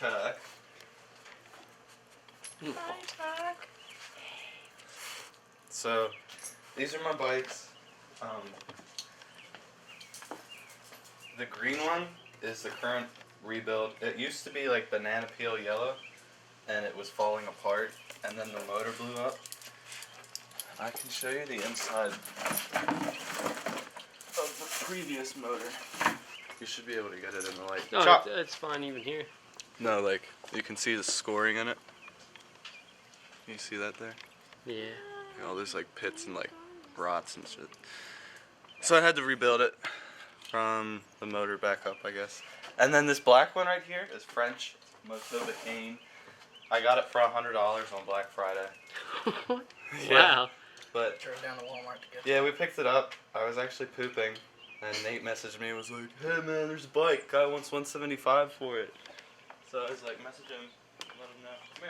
Tuck. Hi, Tuck. So, these are my bikes. The green one is the current rebuild. It used to be like banana peel yellow, and it was falling apart, and then the motor blew up. I can show you the inside of the previous motor. You should be able to get it in the light. No, it's fine even here. No, like, you can see the scoring in it. Can you see that there? Yeah. You know, there's like pits and like rots and shit. So I had to rebuild it from the motor back up, I guess. And then this black one right here is French Moto Bacane. I got it for $100 on Black Friday. Wow. But Drove down to Walmart to get yeah, we picked it up. I was actually pooping, and Nate messaged me and was like, "Hey man, there's a bike. Guy wants $175 for it." So I was like, message him, let him know. Come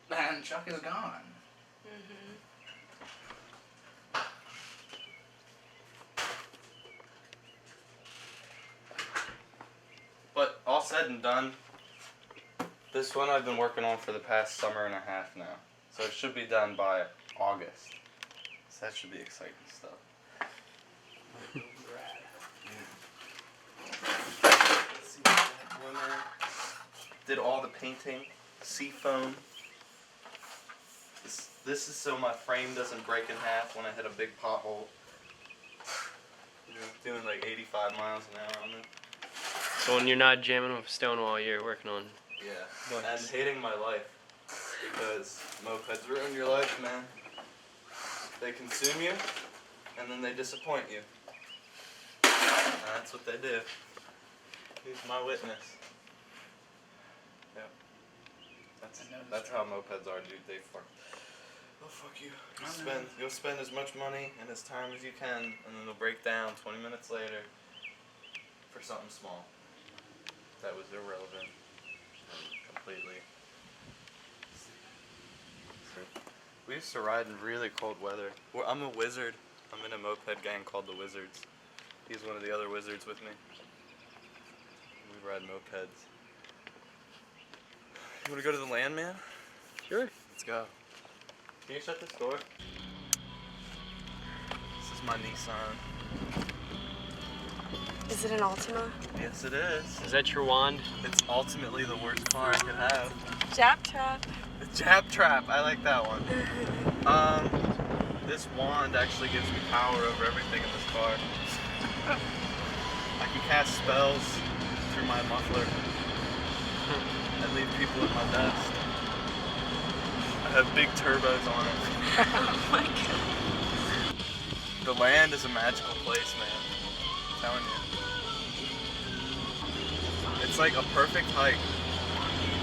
here. And Chuck is gone. But all said and done, this one I've been working on for the past summer and a half now. So it should be done by August. So that should be exciting stuff. Did all the painting, seafoam. This is so my frame doesn't break in half when I hit a big pothole. You know, doing like 85 miles an hour on it. So when you're not jamming with Stonewall, you're working on. Yeah, and hating my life, because mopeds ruin your life, man. They consume you, and then they disappoint you. And that's what they do. He's my witness. Yep. That's how mopeds are, dude. Oh, fuck you. You'll spend as much money and as time as you can, and then they'll break down 20 minutes later for something small that was irrelevant. Completely. We used to ride in really cold weather. I'm a wizard. I'm in a moped gang called the Wizards. He's one of the other wizards with me. We ride mopeds. You want to go to the land, man? Sure. Let's go. Can you shut this door? This is my Nissan. Is it an Altima? Yes, it is. Is that your wand? It's ultimately the worst car I could have. Jap trap. The Jap Trap, I like that one. This wand actually gives me power over everything in this car. I can cast spells through my muffler and leave people in my dust. I have big turbos on it. Oh my god. The land is a magical place, man. I'm telling you. It's like a perfect hike.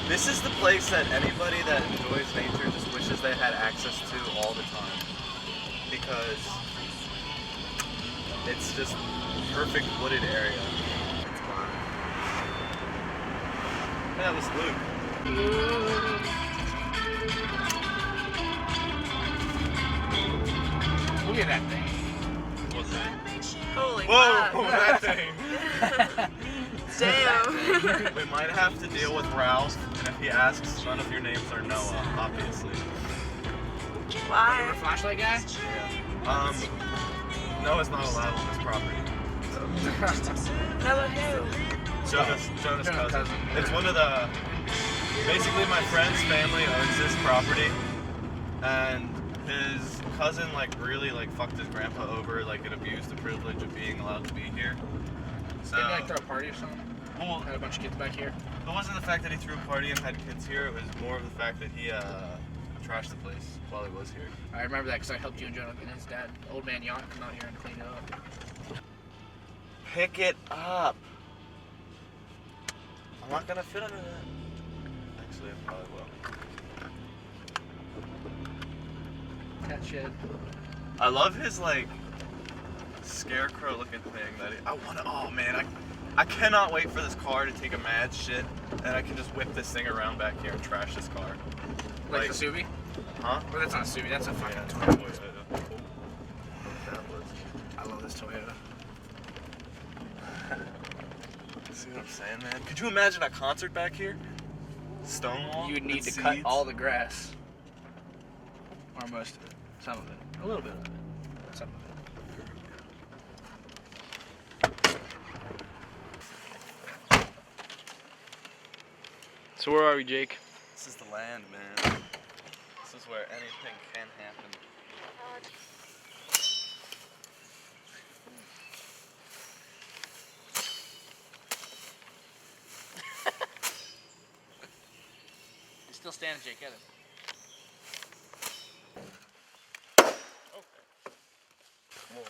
This is the place that anybody that enjoys nature just wishes they had access to all the time. Because it's just perfect wooded area. It's fun. Yeah, this Luke. Look at that thing. What's that? Holy Whoa, fuck. that thing. Damn. We might have to deal with Ralph, and if he asks, none of your names are Noah, obviously. Remember Why? flashlight guy? Noah's not allowed on this property. Hello who? Jonah's cousin. It's one of the, basically my friend's family owns this property, and his cousin like really like fucked his grandpa over, like and abused the privilege of being allowed to be here. So, Did he like throw a party or something? well, Had a bunch of kids back here. it wasn't the fact that he threw a party and had kids here, it was more of the fact that he trashed the place while he was here. I remember that because I helped you and Jonah and his dad, old man Yacht, come out here and clean it up. Pick it up. I'm not gonna fit under that. Actually, I probably will. Cat shed. I love his like scarecrow looking thing that oh man, I cannot wait for this car to take a mad shit and I can just whip this thing around back here and trash this car. Like the Subi? Huh? Well, that's not a Subi, that's a fucking Yeah, Toyota. Toyota. That was. I love this Toyota. You know what I'm saying, man? Could you imagine a concert back here? Stonewall? You would need with to cut seats? all the grass. Or most of it. Some of it. A little bit of it. Some of it. So where are we, Jake? This is the land, man. This is where anything can happen. You're still standing, Jake. Get it. We'll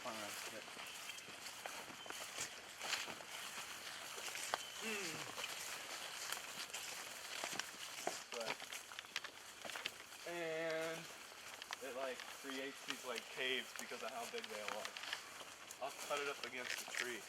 find it. And it like creates these like caves because of how big they are. I'll cut it up against the tree.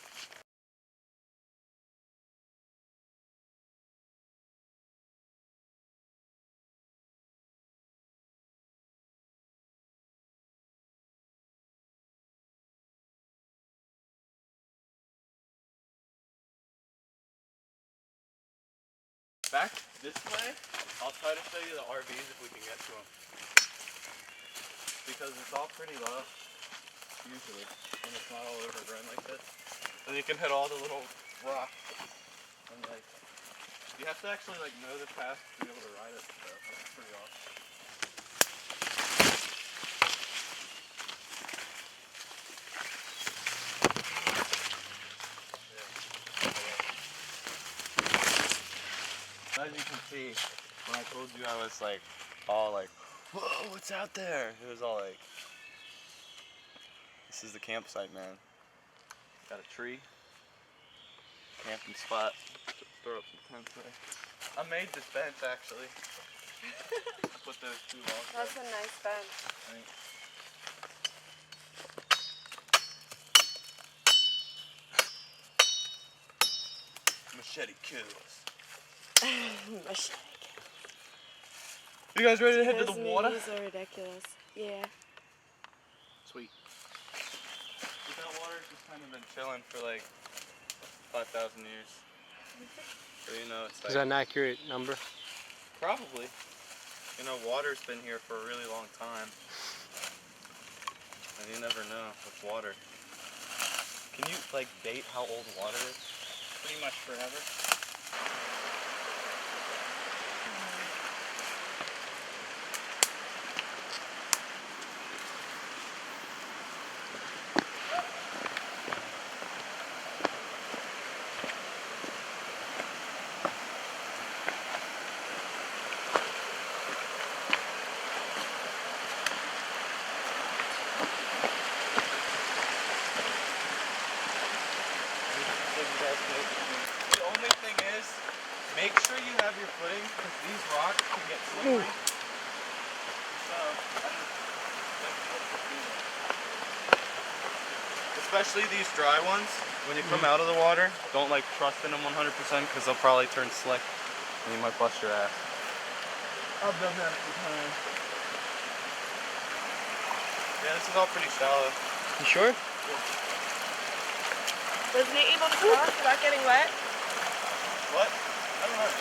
Back this way, I'll try to show you the RVs if we can get to them. Because it's all pretty low, usually, when it's not all overgrown like this. And you can hit all the little rocks. And like, you have to actually like know the path to be able to ride it, so that's pretty awesome. As you can see, when I told you I was like, all like, whoa, what's out there? It was all like, this is the campsite, man. Got a tree, camping spot, throw up some tents there. I made this bench actually. Put those two logs there. That's a nice bench. Thanks. Machete kills. Machete. You guys ready to head to Those the water? knees are ridiculous. Yeah. Sweet. That water's just kind of been chilling for like 5,000 years. So you know, it's Is that an accurate number? probably. You know, water's been here for a really long time. And you never know with water. Can you like date how old water is? Pretty much forever. The only thing is, make sure you have your footing because these rocks can get slippery. So, especially these dry ones, when you come out of the water, don't like trust in them 100% because they'll probably turn slick and you might bust your ass. I've done that a few times. Yeah, this is all pretty shallow. You sure? Wasn't it able to cross without getting wet? What? I don't know.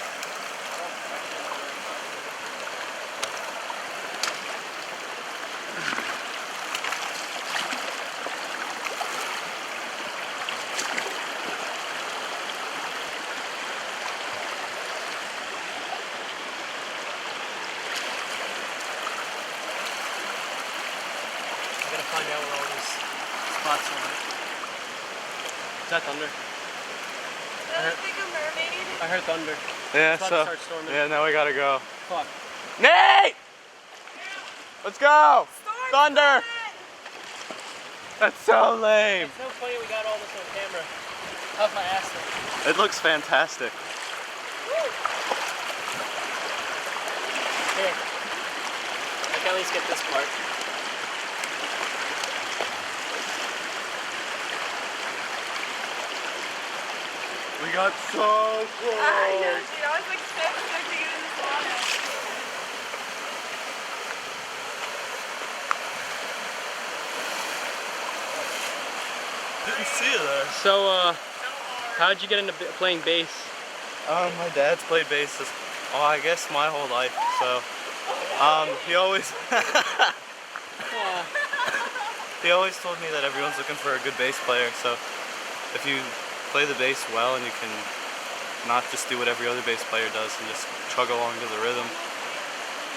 I gotta find out where all these spots are. Is that thunder? That looks like a mermaid. I heard thunder. Yeah, It's about to start storming. yeah, now we gotta go. Fuck. Nate! Let's go! Storm Thunder! coming! That's so lame. It's so funny we got all this on camera. How's my ass look? It looks fantastic. Here. I can at least get this part. We got so close. I know, dude. I was like so stoked to get in this water. Didn't see you there. So, How'd you get into playing bass? My dad's played bass I guess my whole life. So, he always he always told me that everyone's looking for a good bass player. So, if you play the bass well and you can not just do what every other bass player does and just chug along to the rhythm,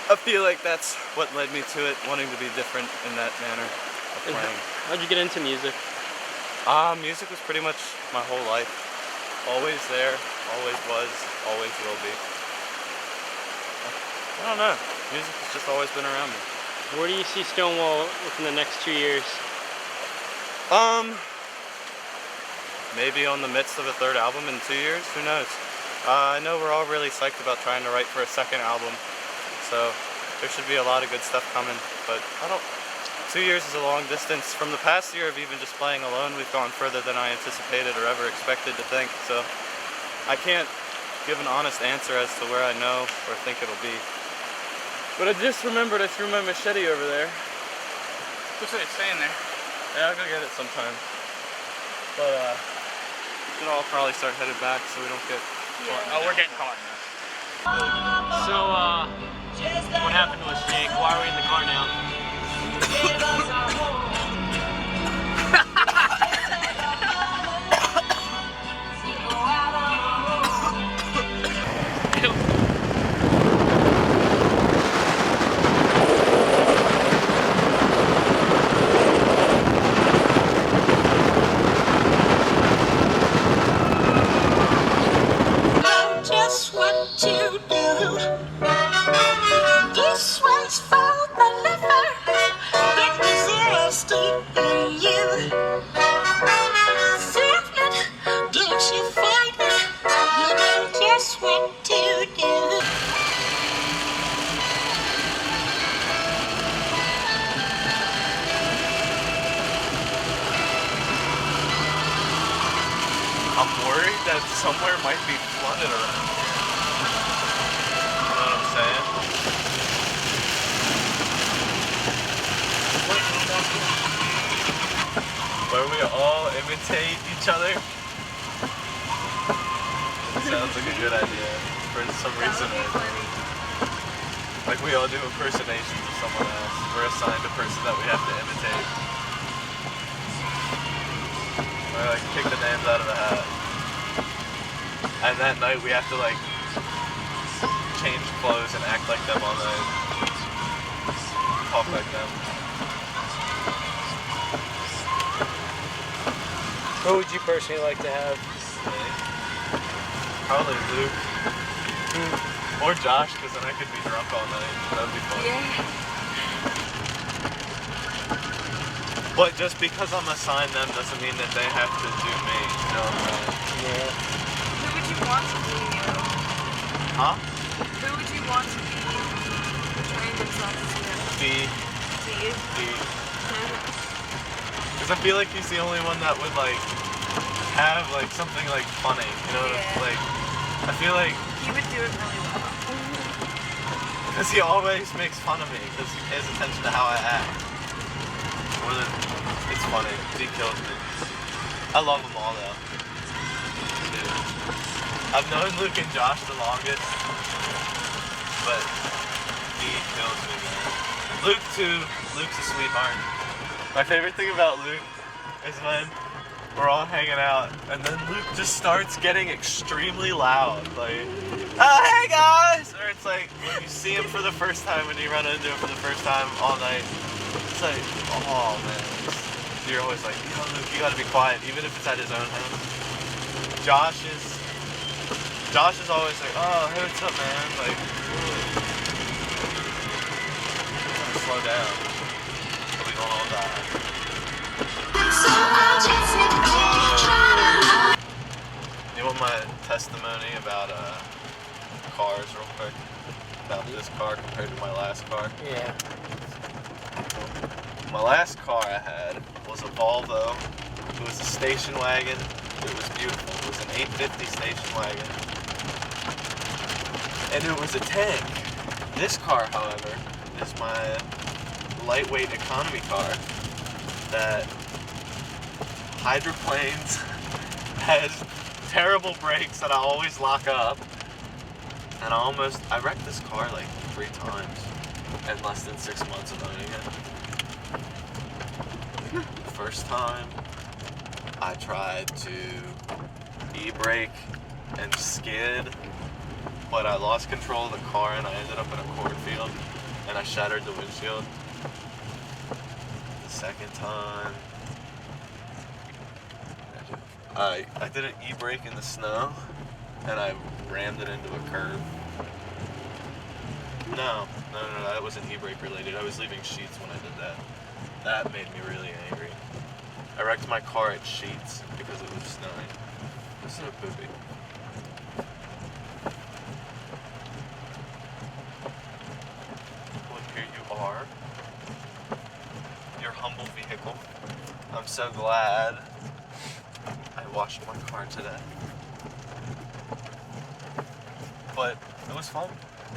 I feel like that's what led me to it, wanting to be different in that manner of playing. How'd you get into music? Music was pretty much my whole life. Always there, always was, always will be. I don't know. Music has just always been around me. Where do you see Stonewall within the next 2 years? Maybe on the midst of a third album in 2 years, who knows? I know we're all really psyched about trying to write for a second album, so there should be a lot of good stuff coming, but 2 years is a long distance. From the past year of even just playing alone, we've gone further than I anticipated or ever expected to think, so I can't give an honest answer as to where I know or think it'll be. But I just remembered I threw my machete over there. Looks like it's staying there. Yeah, I'll go get it sometime. But, we should all probably start headed back so we don't get caught. Oh, we're getting caught. So, what happened to us, Jake? Why are we in the car now? Just what to do. This one's for the lover. It was deep in you. Feel it, don't you fight it. You know just what to do. I'm worried that somewhere might be flooded around. You know what I'm saying? Where we all imitate each other. It sounds like a good idea for some reason. Like we all do impersonations of someone else. We're assigned a person that we have to imitate. Or like pick the names out of a hat. And that night we have to like change clothes and act like them all night. Talk like them. Who would you personally like to have? Probably Luke. Or Josh, because then I could be drunk all night. That would be fun. Yeah. But just because I'm assigned them doesn't mean that they have to do me. You know what I'm saying? Yeah. Who would you want to be you? Huh? Who would you want to be portraying themselves as D. you? Because I feel like he's the only one that would like have like something like funny. You know? Yeah. Like I feel like He would do it really well. because he always makes fun of me because he pays attention to how I act. More than it's funny. He kills me. I love them all though. Dude. I've known Luke and Josh the longest, but he kills me, man. Luke too. Luke's a sweetheart. My favorite thing about Luke is when we're all hanging out and then Luke just starts getting extremely loud. Like, oh, hey guys! Or it's like when you see him for the first time, when you run into him for the first time all night. It's like, oh man, you're always like, yo Luke, you gotta be quiet, even if it's at his own house. Josh is always like, oh, hey, what's up, man? Like, slow down, so we don't all die. You want my testimony about cars real quick? About this car compared to my last car? Yeah. My last car I had was a Volvo. It was a station wagon. It was beautiful. It was an 850 station wagon. And it was a tank. This car, however, is my lightweight economy car that hydroplanes has terrible brakes that I always lock up. And I wrecked this car like 3 times in less than 6 months of owning it. First time, I tried to e-brake and skid, but I lost control of the car and I ended up in a cornfield and I shattered the windshield. The second time, I did an e-brake in the snow and I rammed it into a curb. No, that wasn't e-brake related. I was leaving Sheets when I did that. That made me really angry. I wrecked my car at Sheets because it was snowing. It was so poopy. Well, here you are. Your humble vehicle. I'm so glad I washed my car today. But it was fun.